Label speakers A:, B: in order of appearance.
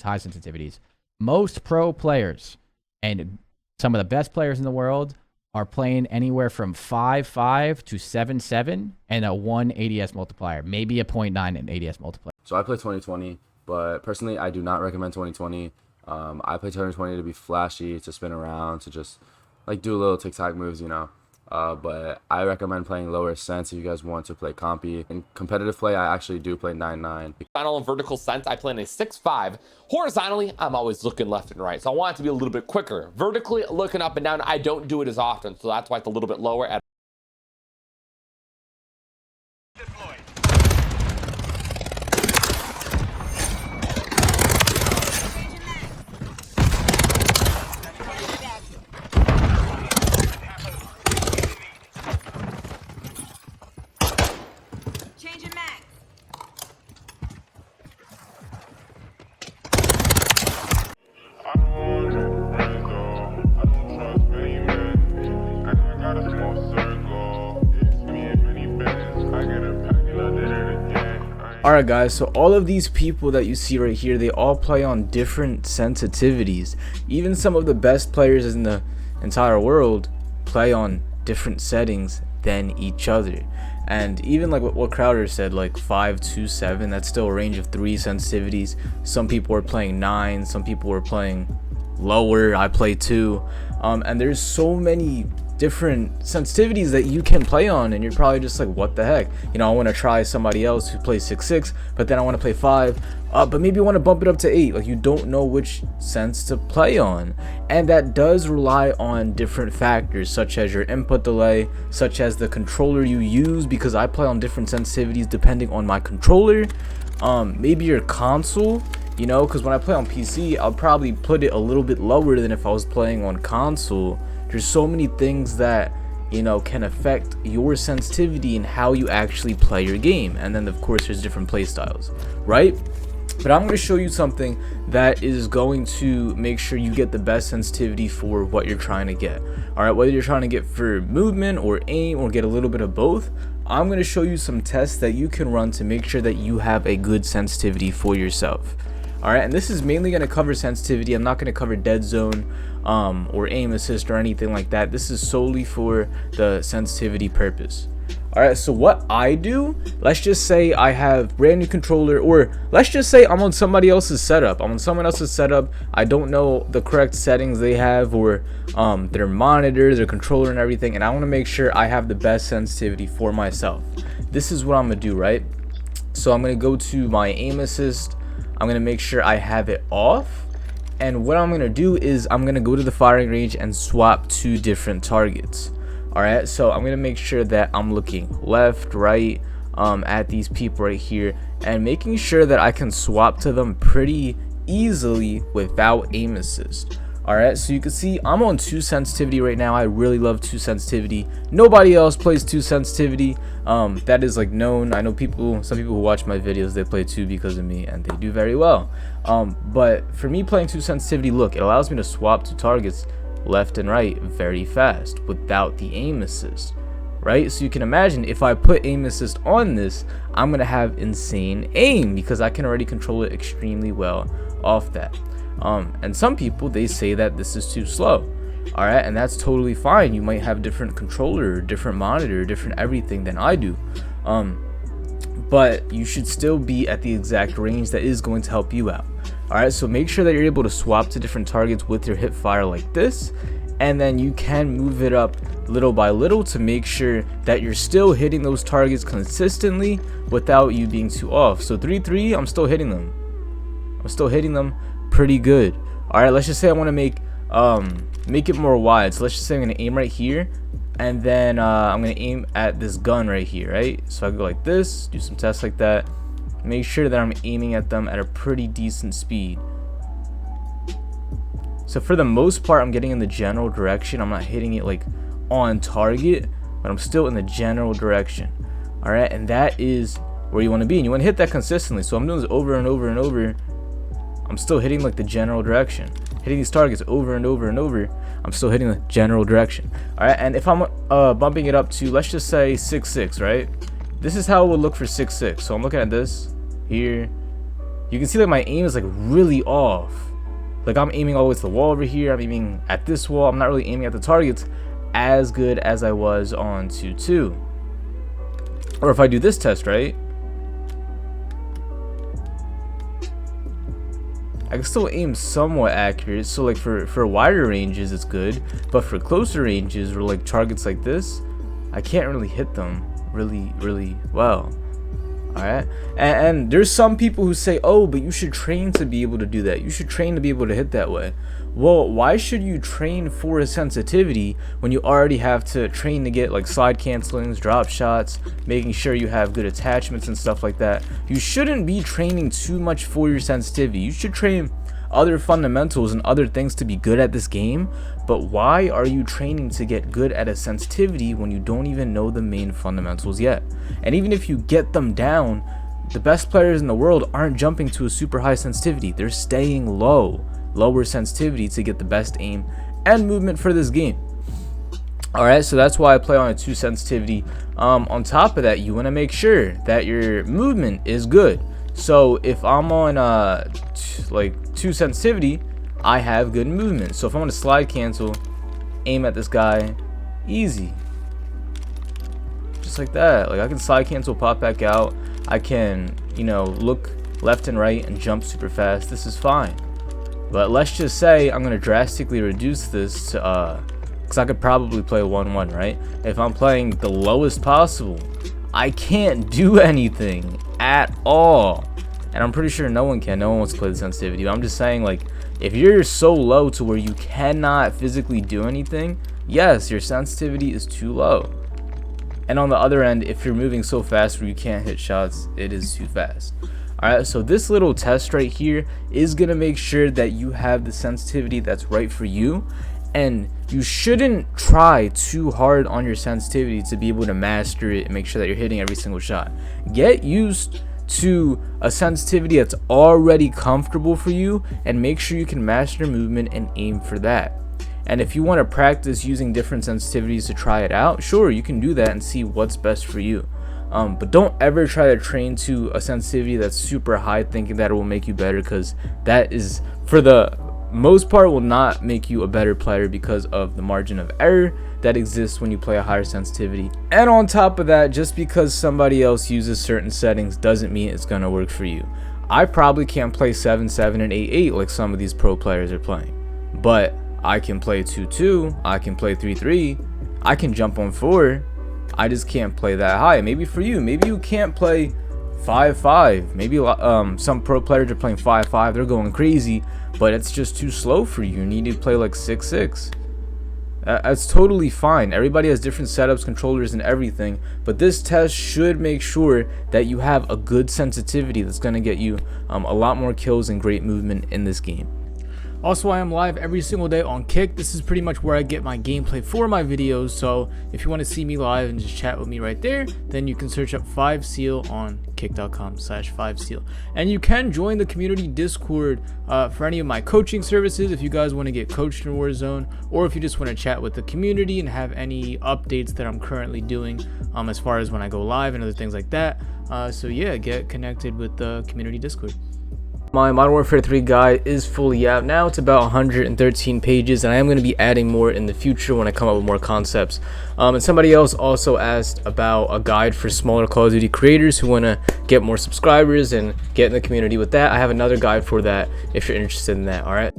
A: high sensitivities. Most pro players and some of the best players in the world are playing anywhere from 5.5 to 7.7 and a 1 ADS multiplier, maybe a 0.9 in ADS multiplier.
B: So I play 2020, but personally I do not recommend 2020. I play 2020 to be flashy, to spin around, to just like do little tic-tac moves, you know. But I recommend playing lower sense if you guys want to play compy. In competitive play, I actually do play 9.9.
C: Horizontal and vertical sense, I play in a 6.5. Horizontally, I'm always looking left and right, so I want it to be a little bit quicker. Vertically, looking up and down, I don't do it as often, so that's why it's a little bit lower at
D: Alright guys, so all of these people that you see right here, they all play on different sensitivities. Even some of the best players in the entire world play on different settings than each other. And even like what Crowder said, like 5 to 7, that's still a range of 3 sensitivities. Some people are playing 9, some people are playing lower. I play 2. And there's so many different sensitivities that you can play on, and you're probably just like, what the heck, you know, I want to try somebody else who plays 6.6, but then I want to play 5, but maybe you want to bump it up to 8. Like, you don't know which sense to play on, and that does rely on different factors, such as your input delay, such as the controller you use, because I play on different sensitivities depending on my controller. Maybe your console, you know, because when I play on PC, I'll probably put it a little bit lower than if I was playing on console. There's so many things that, you know, can affect your sensitivity and how you actually play your game. And then of course there's different play styles, right? But I'm going to show you something that is going to make sure you get the best sensitivity for what you're trying to get. All right, whether you're trying to get for movement or aim or get a little bit of both, I'm going to show you some tests that you can run to make sure that you have a good sensitivity for yourself. Alright, and this is mainly going to cover sensitivity. I'm not going to cover dead zone or aim assist or anything like that. This is solely for the sensitivity purpose. Alright, so what I do, let's just say I have brand new controller, or let's just say I'm on somebody else's setup. I'm on someone else's setup. I don't know the correct settings they have, or their monitor, their controller and everything, and I want to make sure I have the best sensitivity for myself. This is what I'm going to do, right? So I'm going to go to my aim assist. I'm going to make sure I have it off, and what I'm going to do is I'm going to go to the firing range and swap 2 different targets. Alright, so I'm going to make sure that I'm looking left, right, at these people right here, and making sure that I can swap to them pretty easily without aim assist. Alright, so you can see I'm on 2 sensitivity right now. I really love 2 sensitivity. Nobody else plays 2 sensitivity. That is like known. I know some people who watch my videos, they play 2 because of me, and they do very well. But for me, playing 2 sensitivity, look, it allows me to swap 2 targets left and right very fast without the aim assist, right? So you can imagine if I put aim assist on this, I'm gonna have insane aim because I can already control it extremely well off that. And some people, they say that this is too slow. Alright, and that's totally fine. You might have different controller, different monitor, different everything than I do. But you should still be at the exact range that is going to help you out. Alright, so make sure that you're able to swap to different targets with your hip fire like this, and then you can move it up little by little to make sure that you're still hitting those targets consistently without you being too off. So 3-3, I'm still hitting them. Pretty good. Alright, let's just say I want to make it more wide. So let's just say I'm going to aim right here, and then I'm going to aim at this gun right here, right? So I go like this, do some tests like that, make sure that I'm aiming at them at a pretty decent speed. So for the most part, I'm getting in the general direction. I'm not hitting it like on target, but I'm still in the general direction. Alright, and that is where you want to be, and you want to hit that consistently. So I'm doing this over and over and over. I'm still hitting like the general direction, hitting these targets over and over and over. I'm still hitting the general direction. All right, and if I'm bumping it up to, let's just say 6.6, right? This is how it would look for 6.6. So I'm looking at this here, you can see like my aim is like really off. Like I'm aiming all the way to the wall over here. I'm aiming at this wall. I'm not really aiming at the targets as good as I was on 2-2. Or if I do this test, right? I can still aim somewhat accurate. So like for wider ranges, it's good. But for closer ranges or like targets like this, I can't really hit them really well. Alright, and there's some people who say, oh, but you should train to be able to do that. You should train to be able to hit that way. Well, why should you train for a sensitivity when you already have to train to get like slide cancelings, drop shots, making sure you have good attachments and stuff like that? You shouldn't be training too much for your sensitivity. You should train other fundamentals and other things to be good at this game. But why are you training to get good at a sensitivity when you don't even know the main fundamentals yet? And even if you get them down, the best players in the world aren't jumping to a super high sensitivity. They're staying lower sensitivity to get the best aim and movement for this game. Alright, so that's why I play on a 2 sensitivity. On top of that, you want to make sure that your movement is good. So if I'm on like 2 sensitivity, I have good movement. So if I want to slide cancel, aim at this guy, easy, just like that. Like I can slide cancel, pop back out. I can, you know, look left and right and jump super fast. This is fine. But let's just say I'm gonna drastically reduce this to because I could probably play 1-1, right? If I'm playing the lowest possible, I can't do anything at all. And I'm pretty sure no one wants to play the sensitivity. But I'm just saying, like, if you're so low to where you cannot physically do anything, yes, your sensitivity is too low. And on the other end, if you're moving so fast where you can't hit shots, it is too fast. Alright, so this little test right here is going to make sure that you have the sensitivity that's right for you. And you shouldn't try too hard on your sensitivity to be able to master it and make sure that you're hitting every single shot. Get used to a sensitivity that's already comfortable for you and make sure you can master movement and aim for that. And if you want to practice using different sensitivities to try it out, sure, you can do that and see what's best for you. But don't ever try to train to a sensitivity that's super high thinking that it will make you better, because that is, for the most part, will not make you a better player because of the margin of error that exists when you play a higher sensitivity. And on top of that, just because somebody else uses certain settings doesn't mean it's going to work for you. I probably can't play 7-7 and 8-8 like some of these pro players are playing, but I can play 2-2, I can play 3-3, I can jump on 4. I just can't play that high. Maybe for you, maybe you can't play 5-5. Maybe some pro players are playing 5-5, they're going crazy, but it's just too slow for you. You need to play like 6-6. That's totally fine. Everybody has different setups, controllers, and everything, but this test should make sure that you have a good sensitivity that's going to get you a lot more kills and great movement in this game.
E: Also, I am live every single day on Kick. This is pretty much where I get my gameplay for my videos, so if you want to see me live and just chat with me right there, then you can search up 5seal on kick.com/5seal. And you can join the community Discord for any of my coaching services if you guys want to get coached in Warzone, or if you just want to chat with the community and have any updates that I'm currently doing as far as when I go live and other things like that. So yeah, get connected with the community Discord.
D: My Modern Warfare 3 guide is fully out now. It's about 113 pages, and I am going to be adding more in the future when I come up with more concepts. And somebody else also asked about a guide for smaller Call of Duty creators who want to get more subscribers and get in the community with that. I have another guide for that if you're interested in that. All right.